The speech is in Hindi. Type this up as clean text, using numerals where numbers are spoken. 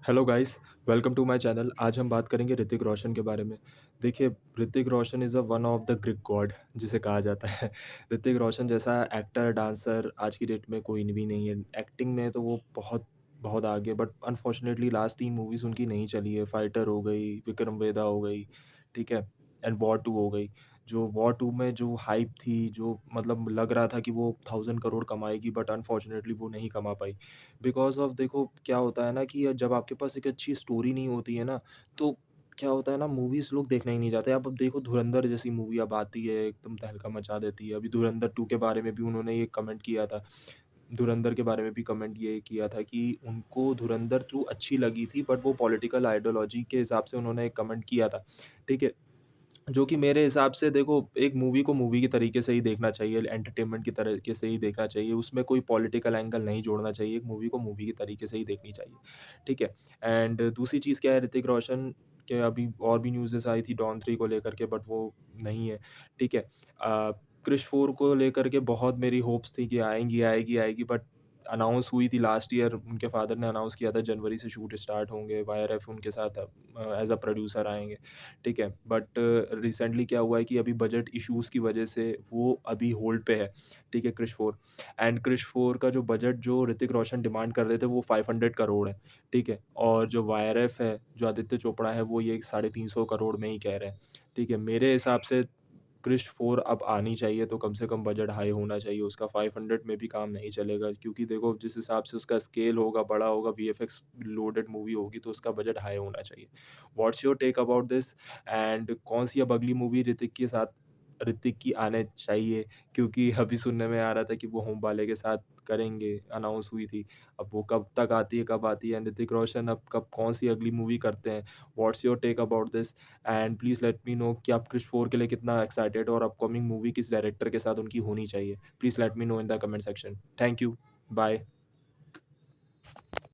Hello guys, welcome to my channel. आज हम बात करेंगे ऋतिक रोशन के बारे में। देखिए, Hrithik Roshan is one of the Greek god जिसे कहा जाता है। ऋतिक रोशन जैसा एक्टर, डांसर आज की डेट में कोई भी नहीं है। एक्टिंग में तो वो बहुत बहुत आगे, बट अनफॉर्चुनेटली लास्ट 3 मूवीज़ उनकी नहीं चली है। फाइटर हो गई, विक्रम वेदा हो गई, ठीक है? एंड वॉर 2 हो गई। जो वॉर 2 में जो हाइप थी, जो मतलब लग रहा था कि वो 1000 करोड़ कमाएगी, बट अनफॉर्चुनेटली वो नहीं कमा पाई। बिकॉज़ ऑफ देखो क्या होता है ना कि जब आपके पास एक अच्छी स्टोरी नहीं होती है ना, तो क्या होता है ना, मूवीज़ लोग देखने ही नहीं जाते। आप अब देखो धुरंधर जैसी मूवी अब आती है, एकदम तहलका मचा देती है। अभी धुरंधर 2 के बारे में भी उन्होंने ये कमेंट किया था। धुरंधर के बारे में भी कमेंट ये किया था कि उनको धुरंधर 2 अच्छी लगी थी, बट वो पॉलिटिकल आइडियोलॉजी के हिसाब से उन्होंने एक कमेंट किया था, ठीक है? जो कि मेरे हिसाब से देखो, एक मूवी को मूवी के तरीके से ही देखना चाहिए, एंटरटेनमेंट की तरीके से ही देखना चाहिए, उसमें कोई पॉलिटिकल एंगल नहीं जोड़ना चाहिए, एक मूवी को मूवी के तरीके से ही देखनी चाहिए, ठीक है? एंड दूसरी चीज़ क्या है, ऋतिक रोशन के अभी और भी न्यूज़ेस आई थी डॉन 3 को लेकर के, बट वो नहीं है, ठीक है? क्रिश 4 को लेकर के बहुत मेरी होप्स थी कि आएँगी, आएगी, आएगी, बट अनाउंस हुई थी लास्ट ईयर, उनके फादर ने अनाउंस किया था जनवरी से शूट स्टार्ट होंगे, वाईआरएफ उनके साथ एज़ अ प्रोड्यूसर आएँगे। ठीक है, बट रिसेंटली क्या हुआ है कि अभी बजट इश्यूज़ की वजह से वो अभी होल्ड पे है, ठीक है, क्रिश 4। एंड क्रिश 4 का जो बजट जो ऋतिक रोशन डिमांड कर रहे थे वो 500 करोड़ है, ठीक है? और जो वाईआरएफ है, जो आदित्य चोपड़ा है, वो ये 350 करोड़ में ही कह रहे हैं, ठीक है? मेरे हिसाब से क्रिश 4 अब आनी चाहिए, तो कम से कम बजट हाई होना चाहिए उसका। 500 में भी काम नहीं चलेगा, क्योंकि देखो जिस हिसाब से उसका स्केल होगा, बड़ा होगा, वीएफएक्स लोडेड मूवी होगी, तो उसका बजट हाई होना चाहिए। What's your take about this? And कौन-सी अब अगली मूवी ऋतिक की आने चाहिए? क्योंकि अभी सुनने में आ रहा था कि वो होम बाले के साथ करेंगे, अनाउंस हुई थी। अब वो कब तक आती है, कब आती है? एंड ऋतिक रोशन अब कब कौन-सी अगली मूवी करते हैं? What's your take about this? And please let me know कि आप क्रिश 4 के लिए कितना एक्साइटेड हो और अपकमिंग मूवी किस डायरेक्टर के साथ उनकी होनी चाहिए। Please let me know in the comment section. Thank you. Bye.